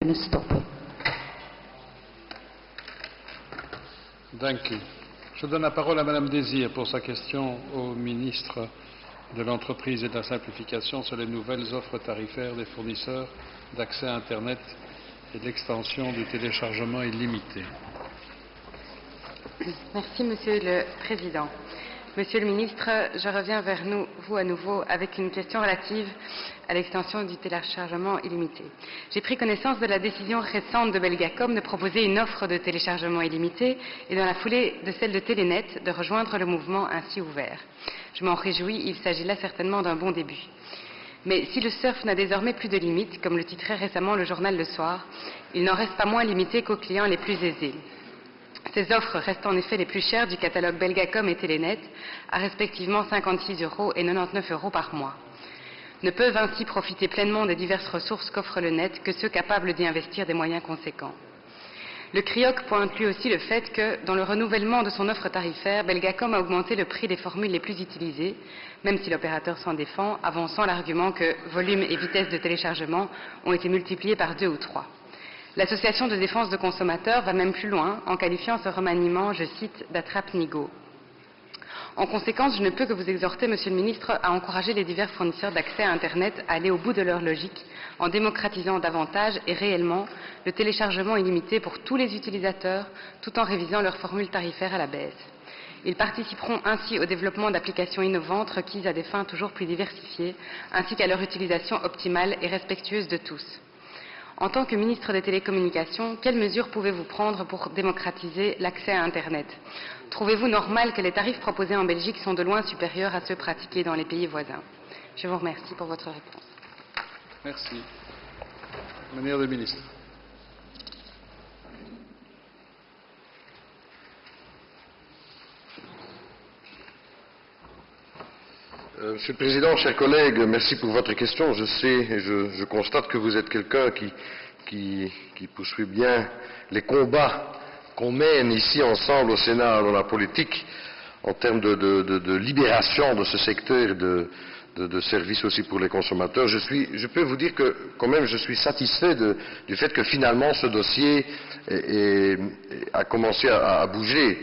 kunnen stoppen. Dank u. Je donne la parole à Madame Désir pour sa question au ministre de l'Entreprise et de la Simplification sur les nouvelles offres tarifaires des fournisseurs d'accès à Internet et de l'extension du téléchargement illimité. Merci, Monsieur le Président. Monsieur le Ministre, je reviens vers vous à nouveau avec une question relative à l'extension du téléchargement illimité. J'ai pris connaissance de la décision récente de Belgacom de proposer une offre de téléchargement illimité et dans la foulée de celle de Telenet de rejoindre le mouvement ainsi ouvert. Je m'en réjouis, il s'agit là certainement d'un bon début. Mais si le surf n'a désormais plus de limites, comme le titrait récemment le journal Le Soir, il n'en reste pas moins limité qu'aux clients les plus aisés. Ces offres restent en effet les plus chères du catalogue Belgacom et Telenet, à respectivement 56 € et 99 € par mois. Ne peuvent ainsi profiter pleinement des diverses ressources qu'offre le net que ceux capables d'y investir des moyens conséquents. Le CRIOC pointe lui aussi le fait que, dans le renouvellement de son offre tarifaire, Belgacom a augmenté le prix des formules les plus utilisées, même si l'opérateur s'en défend, avançant l'argument que volume et vitesse de téléchargement ont été multipliés par 2 ou 3. L'Association de défense de consommateurs va même plus loin en qualifiant ce remaniement, je cite, d'attrape-nigo. En conséquence, je ne peux que vous exhorter, Monsieur le Ministre, à encourager les divers fournisseurs d'accès à Internet à aller au bout de leur logique en démocratisant davantage et réellement le téléchargement illimité pour tous les utilisateurs tout en révisant leurs formules tarifaires à la baisse. Ils participeront ainsi au développement d'applications innovantes requises à des fins toujours plus diversifiées, ainsi qu'à leur utilisation optimale et respectueuse de tous. En tant que ministre des Télécommunications, quelles mesures pouvez-vous prendre pour démocratiser l'accès à Internet? Trouvez-vous normal que les tarifs proposés en Belgique sont de loin supérieurs à ceux pratiqués dans les pays voisins? Je vous remercie pour votre réponse. Merci. Monsieur le ministre. Monsieur le Président, chers collègues, merci pour votre question. Je sais et je constate que vous êtes quelqu'un qui poursuit bien les combats qu'on mène ici ensemble au Sénat dans la politique en termes de libération de ce secteur de services aussi pour les consommateurs. Je peux vous dire que quand même je suis satisfait du fait que finalement ce dossier a commencé à bouger.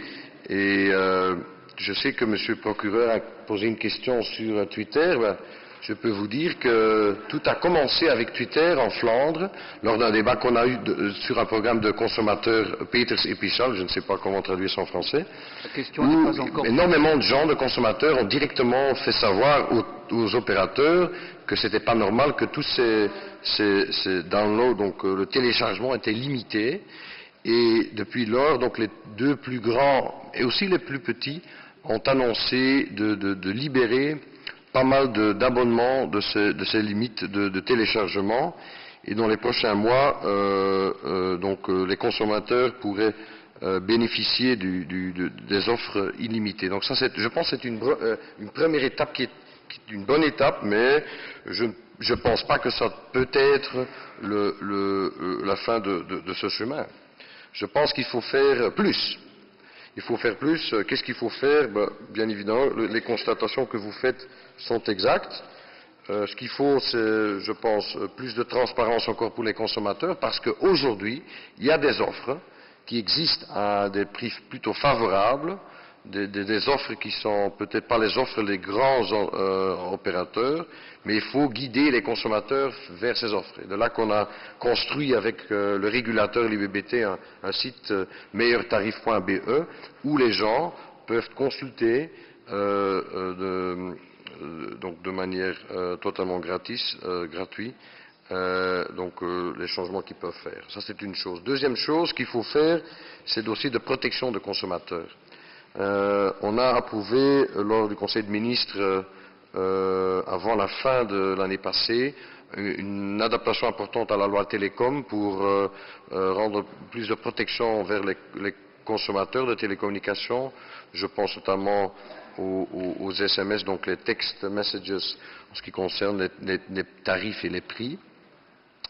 Et je sais que Monsieur le procureur a posé une question sur Twitter. Je peux vous dire que tout a commencé avec Twitter en Flandre, lors d'un débat qu'on a eu sur un programme de consommateurs Peters et Pichal, je ne sais pas comment traduire ça en français, où énormément de gens, de consommateurs, ont directement fait savoir aux opérateurs que c'était pas normal, que tous ces downloads, donc le téléchargement était limité. Et depuis lors, donc les deux plus grands et aussi les plus petits ont annoncé de libérer pas mal d'abonnements de ces limites de téléchargement, et dans les prochains mois, les consommateurs pourraient bénéficier des offres illimitées. Donc ça, je pense que c'est une première étape qui est une bonne étape, mais je ne pense pas que ça peut être la fin de ce chemin. Je pense qu'il faut faire plus. Il faut faire plus. Qu'est-ce qu'il faut faire? Bien évidemment, les constatations que vous faites sont exactes. Ce qu'il faut, c'est, je pense, plus de transparence encore pour les consommateurs, parce qu'aujourd'hui, il y a des offres qui existent à des prix plutôt favorables, des offres qui sont peut-être pas les offres des grands opérateurs, mais il faut guider les consommateurs vers ces offres. Et de là qu'on a construit avec le régulateur l'IBBT un site meilleurtarif.be où les gens peuvent consulter donc de manière totalement gratuite les changements qu'ils peuvent faire. Ça, c'est une chose. Deuxième chose qu'il faut faire, c'est aussi de protection de consommateurs. On a approuvé lors du Conseil de ministres avant la fin de l'année passée une adaptation importante à la loi Télécom pour rendre plus de protection vers les consommateurs de télécommunications. Je pense notamment aux SMS, donc les text messages en ce qui concerne les tarifs et les prix.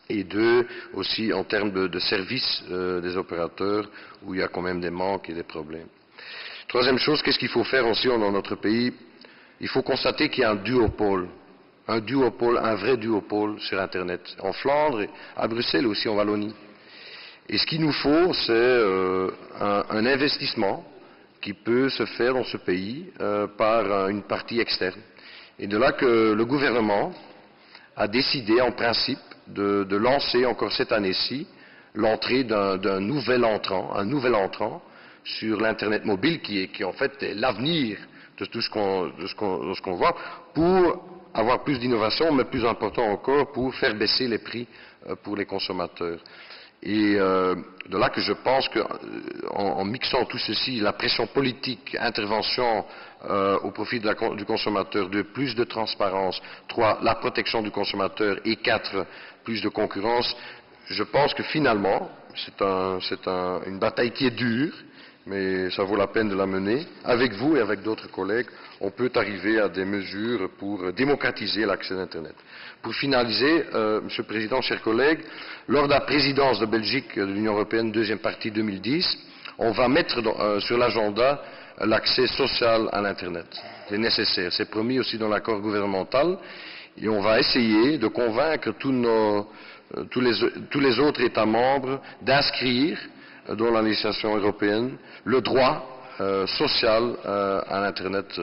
Et deux, aussi en termes de services des opérateurs où il y a quand même des manques et des problèmes. Troisième chose, qu'est-ce qu'il faut faire aussi dans notre pays? Il faut constater qu'il y a un duopole un duopole, un vrai duopole sur Internet, en Flandre, à Bruxelles aussi en Wallonie. Et ce qu'il nous faut, c'est un investissement qui peut se faire dans ce pays par une partie externe. Et de là que le gouvernement a décidé en principe de lancer encore cette année-ci l'entrée d'un nouvel entrant sur l'Internet mobile qui en fait est l'avenir de tout ce qu'on voit, pour avoir plus d'innovation, mais plus important encore, pour faire baisser les prix pour les consommateurs. Et de là que je pense qu'en mixant tout ceci, la pression politique, intervention au profit du consommateur, 2, plus de transparence, 3, la protection du consommateur, et 4, plus de concurrence, je pense que finalement, c'est une bataille qui est dure, mais ça vaut la peine de la mener. Avec vous et avec d'autres collègues, on peut arriver à des mesures pour démocratiser l'accès à Internet. Pour finaliser, Monsieur le Président, chers collègues, lors de la présidence de Belgique de l'Union européenne, deuxième partie 2010, on va mettre sur l'agenda l'accès social à l'Internet. C'est nécessaire, c'est promis aussi dans l'accord gouvernemental, et on va essayer de convaincre tous les autres États membres d'inscrire dans la législation européenne le droit social à l'Internet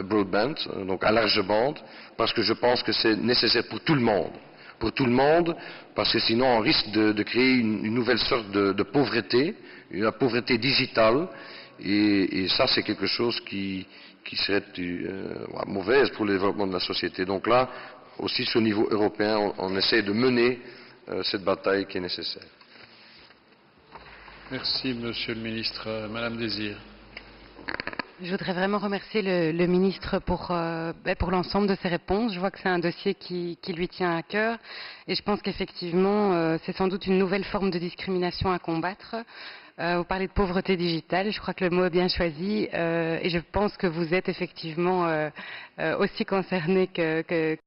broadband, donc à large bande, parce que je pense que c'est nécessaire pour tout le monde, parce que sinon on risque de créer une nouvelle sorte de pauvreté, la pauvreté digitale, et ça c'est quelque chose qui serait mauvaise pour le développement de la société. Donc là, aussi sur le niveau européen, on essaie de mener cette bataille qui est nécessaire. Merci, Monsieur le Ministre. Madame Désir. Je voudrais vraiment remercier le ministre pour l'ensemble de ses réponses. Je vois que c'est un dossier qui lui tient à cœur, et je pense qu'effectivement, c'est sans doute une nouvelle forme de discrimination à combattre. Vous parlez de pauvreté digitale, je crois que le mot est bien choisi, et je pense que vous êtes effectivement aussi concerné que